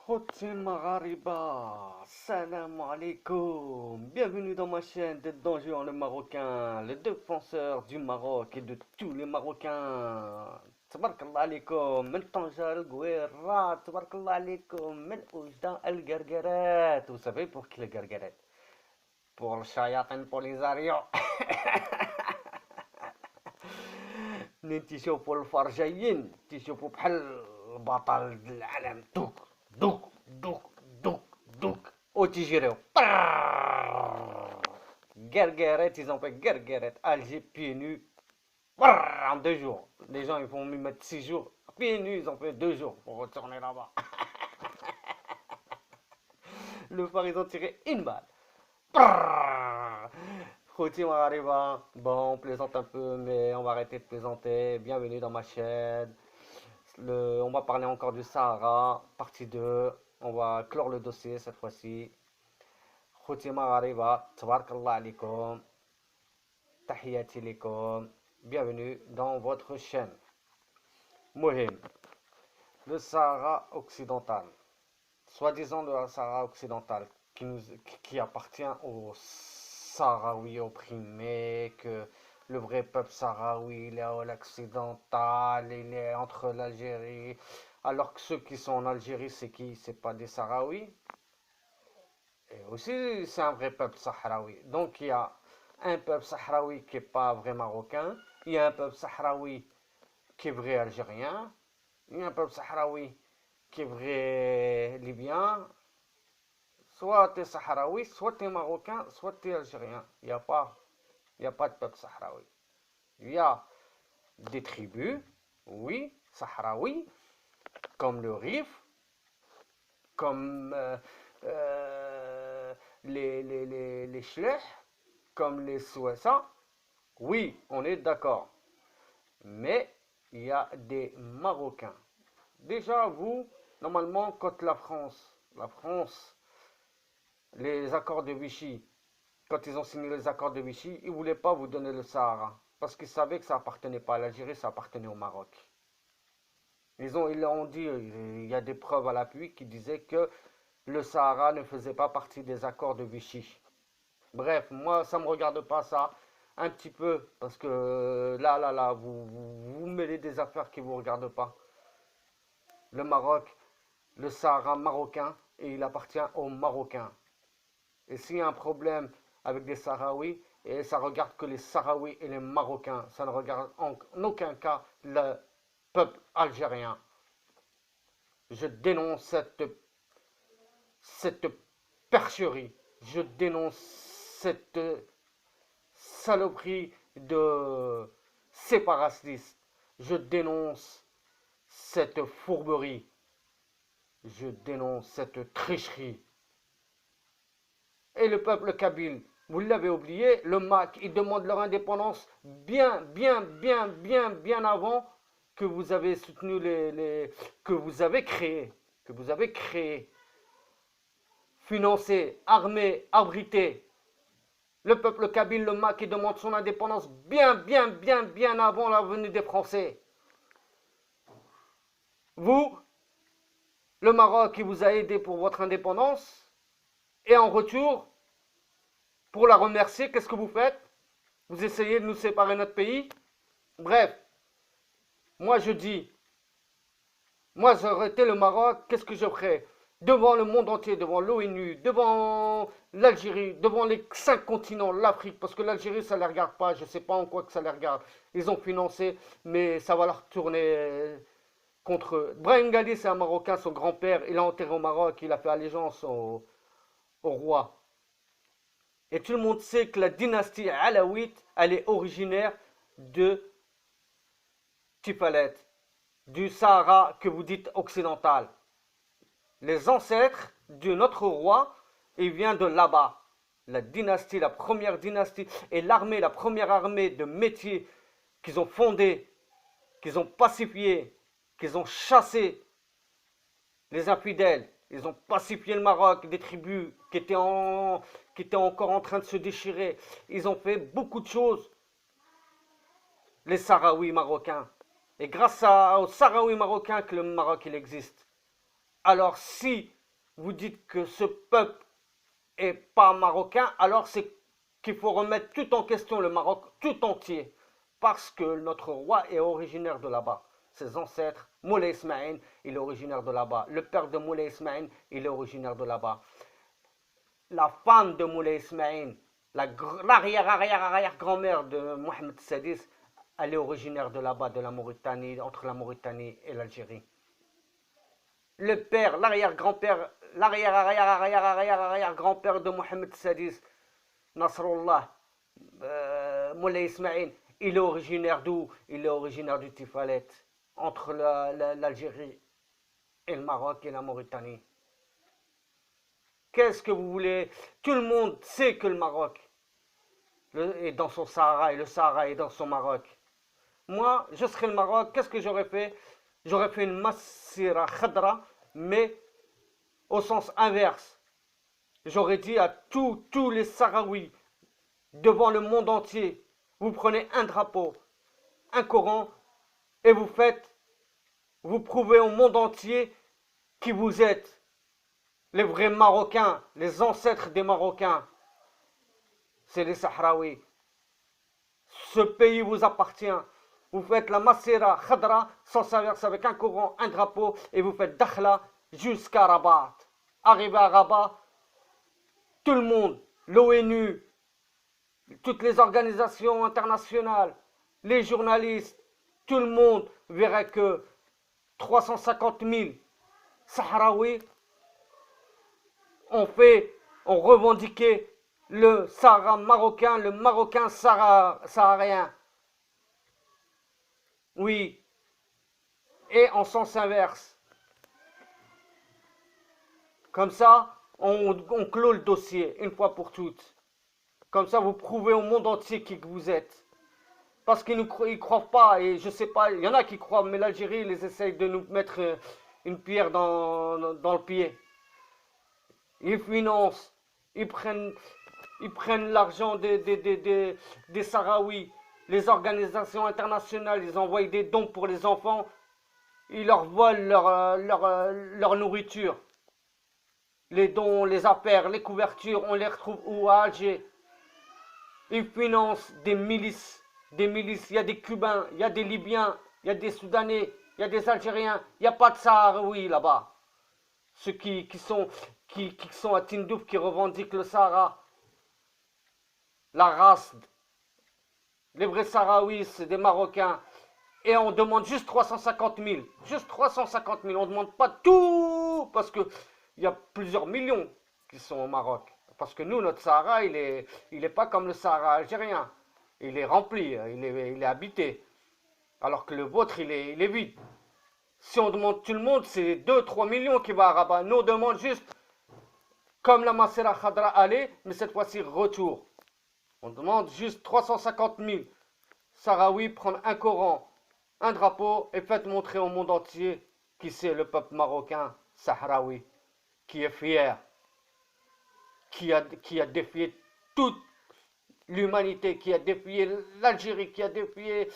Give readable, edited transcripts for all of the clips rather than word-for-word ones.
Hoti Maghariba, salam alaikum, bienvenue dans ma chaîne de Don Juan le Marocain, le défenseur du Maroc et de tous les Marocains. Tabarakallah alaikum, من طنجة القويرة, tabarakallah alaikum, من Oujda القرقرات. Vous savez pour qui le gargaret? Pour le shayatin, pour les arios. منين تيشوفوا الفرجيين تيشوفوا بحال البطل د العالم دوك دوك دوك دوك دوك وتيجريو Gargaret, ils ont fait Gargaret, Alger pieds nus en 2 jours. Les gens ils vont me mettre 6 jours. Pieds nus, ils ont fait 2 jours pour retourner là-bas. Le phare, ils ont tiré une balle. Khouti Maghariba, bon, on plaisante un peu, mais on va arrêter de plaisanter. Bienvenue dans ma chaîne. On va parler encore du Sahara, partie 2. On va clore le dossier cette fois-ci. Khouti Maghariba, tabarakallah alaikum, tahiyati alaikum. Bienvenue dans votre chaîne. Mohim, le Sahara occidental. Soi-disant le Sahara occidental qui appartient aux Sahraouis opprimés, que le vrai peuple sahraoui il est à l'occidental, il est entre l'Algérie, alors que ceux qui sont en Algérie c'est qui? C'est pas des Sahraouis. Et aussi c'est un vrai peuple sahraoui. Donc il y a un peuple sahraoui qui n'est pas vrai marocain, il y a un peuple sahraoui qui est vrai algérien, il y a un peuple sahraoui qui est vrai libyen. Soit tu es sahraoui, soit tu es marocain, soit tu es algérien. Il n'y a pas de peuple sahraoui. Il y a des tribus, oui, sahraouis, comme le Rif, comme les Chlech, comme les Souessa. Oui, on est d'accord. Mais il y a des Marocains. Déjà, vous, normalement, quand la France, les accords de Vichy, quand ils ont signé les accords de Vichy, ils ne voulaient pas vous donner le Sahara. Parce qu'ils savaient que ça appartenait pas à l'Algérie, ça appartenait au Maroc. Ils l'ont dit, il y a des preuves à l'appui qui disaient que le Sahara ne faisait pas partie des accords de Vichy. Bref, moi, ça ne me regarde pas ça. Un petit peu, parce que là, vous mêlez des affaires qui ne vous regardent pas. Le Maroc, le Sahara marocain, et il appartient aux Marocains. Et s'il y a un problème avec des Sahraouis, et ça regarde que les Sahraouis et les Marocains, ça ne regarde en aucun cas le peuple algérien. Je dénonce cette percherie, je dénonce cette saloperie de séparatistes, je dénonce cette fourberie, je dénonce cette tricherie. Et le peuple kabyle, vous l'avez oublié, le MAC, ils demandent leur indépendance bien avant que vous avez soutenu que vous avez créé, financé, armé, abrité. Le peuple kabyle, le MAC, il demande son indépendance bien avant la venue des Français. Vous, le Maroc, il vous a aidé pour votre indépendance. Et en retour, pour la remercier, qu'est-ce que vous faites? Vous essayez de nous séparer notre pays? Bref, moi je dis, moi j'aurais été le Maroc, qu'est-ce que je ferais? Devant le monde entier, devant l'ONU, devant l'Algérie, devant les 5 continents, l'Afrique, parce que l'Algérie ça ne les regarde pas, je ne sais pas en quoi que ça les regarde. Ils ont financé, mais ça va leur tourner contre eux. Brahim Ghali, c'est un Marocain, son grand-père, il a enterré au Maroc, il a fait allégeance au roi. Et tout le monde sait que la dynastie alaouite, elle est originaire de Tifalet, du Sahara que vous dites occidental. Les ancêtres de notre roi, ils viennent de là-bas. La dynastie, la première dynastie, et l'armée, la première armée de métier qu'ils ont fondée, qu'ils ont pacifié, qu'ils ont chassé les infidèles. Ils ont pacifié le Maroc, des tribus qui étaient encore en train de se déchirer. Ils ont fait beaucoup de choses, les Sahraouis marocains. Et grâce aux Sahraouis marocains que le Maroc il existe. Alors si vous dites que ce peuple est pas marocain, alors c'est qu'il faut remettre tout en question, le Maroc tout entier, parce que notre roi est originaire de là-bas. Ses ancêtres, Moulay Ismaïl, il est originaire de là-bas. Le père de Moulay Ismaïl, il est originaire de là-bas. La femme de Moulay Ismaïl, l'arrière-arrière-arrière-grand-mère de Mohamed Sadis, elle est originaire de là-bas, de la Mauritanie, entre la Mauritanie et l'Algérie. Le père, l'arrière-grand-père, l'arrière-arrière-arrière-arrière-arrière-grand-père de Mohamed Sadis, Nasrullah, Moulay Ismaïl, il est originaire d'où? Il est originaire du Tifalet, entre l'Algérie et le Maroc et la Mauritanie. Qu'est-ce que vous voulez? Tout le monde sait que le Maroc est dans son Sahara et le Sahara est dans son Maroc. Moi, je serais le Maroc, qu'est-ce que j'aurais fait? J'aurais fait une Massira Khadra, mais au sens inverse. J'aurais dit à tous les Sahraouis, devant le monde entier, vous prenez un drapeau, un Coran, et vous prouvez au monde entier qui vous êtes. Les vrais Marocains, les ancêtres des Marocains, c'est les Sahraouis. Ce pays vous appartient. Vous faites la Massira Khadra, sans s'inverse avec un Coran, un drapeau, et vous faites Dakhla jusqu'à Rabat. Arrivé à Rabat, tout le monde, l'ONU, toutes les organisations internationales, les journalistes, tout le monde verrait que 350 000 Sahraouis ont revendiqué le Sahara marocain, le Marocain saharien. Oui, et en sens inverse. Comme ça, on clôt le dossier une fois pour toutes. Comme ça, vous prouvez au monde entier qui que vous êtes. Parce qu'ils ne croient pas, et je sais pas, il y en a qui croient, mais l'Algérie, ils essayent de nous mettre une pierre dans le pied. Ils financent, ils prennent l'argent des Sahraouis, les organisations internationales, ils envoient des dons pour les enfants, ils leur volent leur nourriture. Les dons, les affaires, les couvertures, on les retrouve où? À Alger. Ils financent des milices, il y a des Cubains, il y a des Libyens, il y a des Soudanais, il y a des Algériens, il n'y a pas de Sahraouis là-bas. Ceux qui sont à Tindouf, qui revendiquent le Sahara, la race, les vrais Sahraouis, c'est des Marocains. Et on demande juste 350 000. Juste 350 000. On ne demande pas tout, parce qu'il y a plusieurs millions qui sont au Maroc. Parce que nous, notre Sahara, il est pas comme le Sahara algérien. Il est rempli, il est habité. Alors que le vôtre, il est vide. Si on demande tout le monde, c'est 2-3 millions qui va à Rabat. Nous, on demande juste, comme la Massira Khadra allait, mais cette fois-ci retour. On demande juste 350 000 Sahraouis prendre un Coran, un drapeau, et faites montrer au monde entier qui c'est le peuple marocain sahraoui, qui est fier, qui a défié toute l'humanité, qui a défié l'Algérie, qui a défié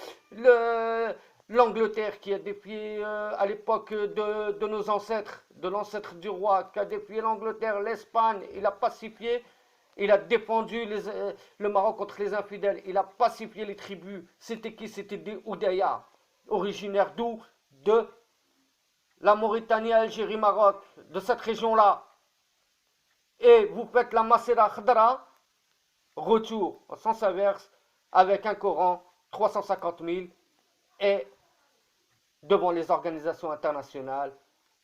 l'Angleterre, qui a défié à l'époque de nos ancêtres, de l'ancêtre du roi, qui a défié l'Angleterre, l'Espagne, il a pacifié, il a défendu le Maroc contre les infidèles, il a pacifié les tribus. C'était qui? C'était des Oudaya, originaires d'où? De la Mauritanie, Algérie, Maroc, de cette région-là. Et vous faites la Massira Khadra, retour en sens inverse, avec un Coran, 350 000, et devant les organisations internationales,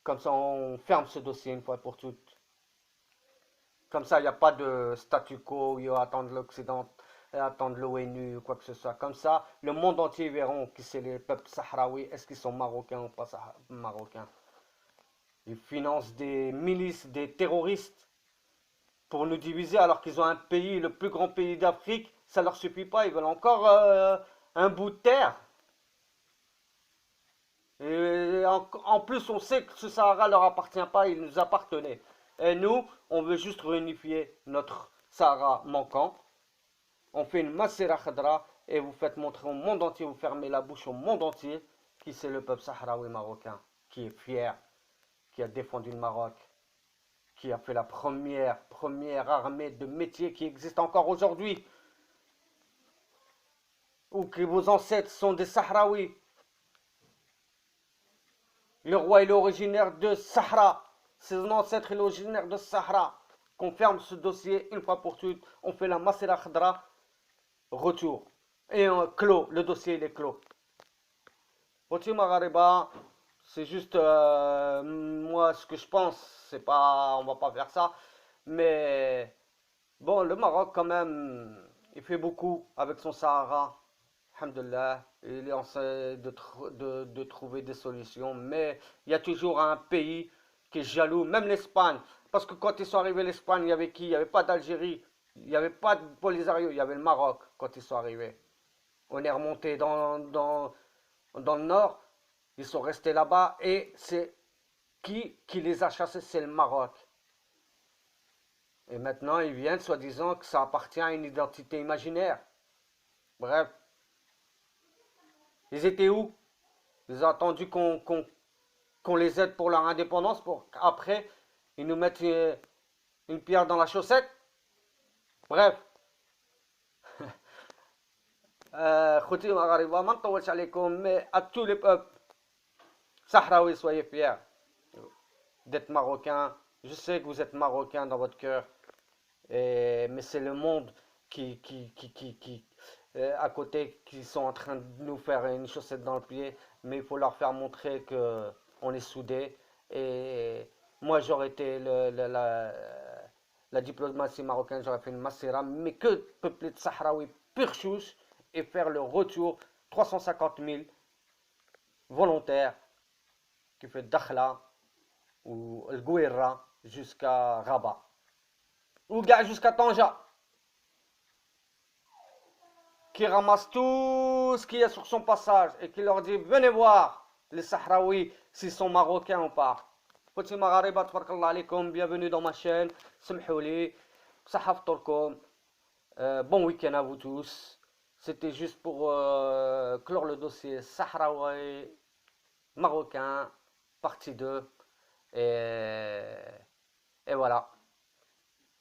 comme ça on ferme ce dossier une fois pour toutes. Comme ça, il n'y a pas de statu quo, il y a attendre l'Occident, attendre l'ONU ou quoi que ce soit. Comme ça, le monde entier verront qui c'est les peuples sahraouis, est-ce qu'ils sont marocains ou pas marocains. Ils financent des milices, des terroristes pour nous diviser alors qu'ils ont un pays, le plus grand pays d'Afrique, ça leur suffit pas, ils veulent encore un bout de terre. Et en plus, on sait que ce Sahara leur appartient pas, il nous appartenait. Et nous, on veut juste réunifier notre Sahara manquant. On fait une Massira Khadra et vous faites montrer au monde entier, vous fermez la bouche au monde entier qui c'est le peuple sahraoui marocain, qui est fier, qui a défendu le Maroc. qui a fait la première armée de métier qui existe encore aujourd'hui, ou que vos ancêtres sont des Sahraouis. Le roi il est originaire de Sahara, ses ancêtres il est originaire de Sahara. Qu'on ferme ce dossier une fois pour toutes, on fait la Masira Khadra, retour. Et on clôt, le dossier il est clos. Roti Maghariba, c'est juste moi ce que je pense, c'est pas, on va pas faire ça, mais bon, le Maroc quand même, il fait beaucoup avec son Sahara, alhamdoulilah, il est en train de trouver des solutions, mais il y a toujours un pays qui est jaloux, même l'Espagne, parce que quand ils sont arrivés l'Espagne, il y avait qui? Il n'y avait pas d'Algérie, il n'y avait pas de Polisario, il y avait le Maroc quand ils sont arrivés. On est remonté dans le nord, ils sont restés là-bas et c'est qui les a chassés, c'est le Maroc. Et maintenant, ils viennent soi-disant que ça appartient à une identité imaginaire. Bref, ils étaient où? Ils ont attendu qu'on les aide pour leur indépendance, pour qu'après, ils nous mettent une pierre dans la chaussette. Bref. Khouti Maghariba, ma nطولش عليكم, mais à tous les peuples, Sahraouis, soyez fiers d'être marocains. Je sais que vous êtes marocains dans votre cœur, mais c'est le monde qui à côté, qui sont en train de nous faire une chaussette dans le pied, mais il faut leur faire montrer que on est soudés. Et moi, j'aurais été la diplomatie marocaine, j'aurais fait une massera, mais que peuplé de Sahraouis pur chouche, et faire le retour 350 000 volontaires qui fait Dakhla ou El Gouira jusqu'à Rabat ou jusqu'à Tanja, qui ramasse tout ce qu'il y a sur son passage et qui leur dit venez voir les Sahraouis s'ils sont marocains ou pas. Khouti Maghariba, tabarakallah alaikum, bienvenue dans ma chaîne, samhouli, sahaf torkom, bon week-end à vous tous. C'était juste pour clore le dossier Sahraoui marocain, partie 2. Et voilà.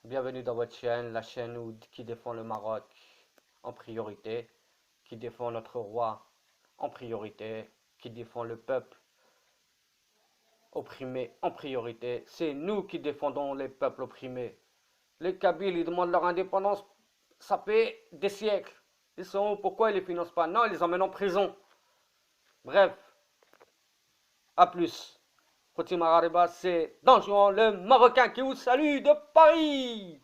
Bienvenue dans votre chaîne, la chaîne qui défend le Maroc en priorité, qui défend notre roi en priorité, qui défend le peuple opprimé en priorité. C'est nous qui défendons les peuples opprimés. Les Kabyles, ils demandent leur indépendance, ça fait des siècles. Ils sont où? Pourquoi ils les financent pas? Non, ils les emmènent en prison. Bref, à plus. Khouti Maghariba, c'est Danjuan, le Marocain qui vous salue de Paris.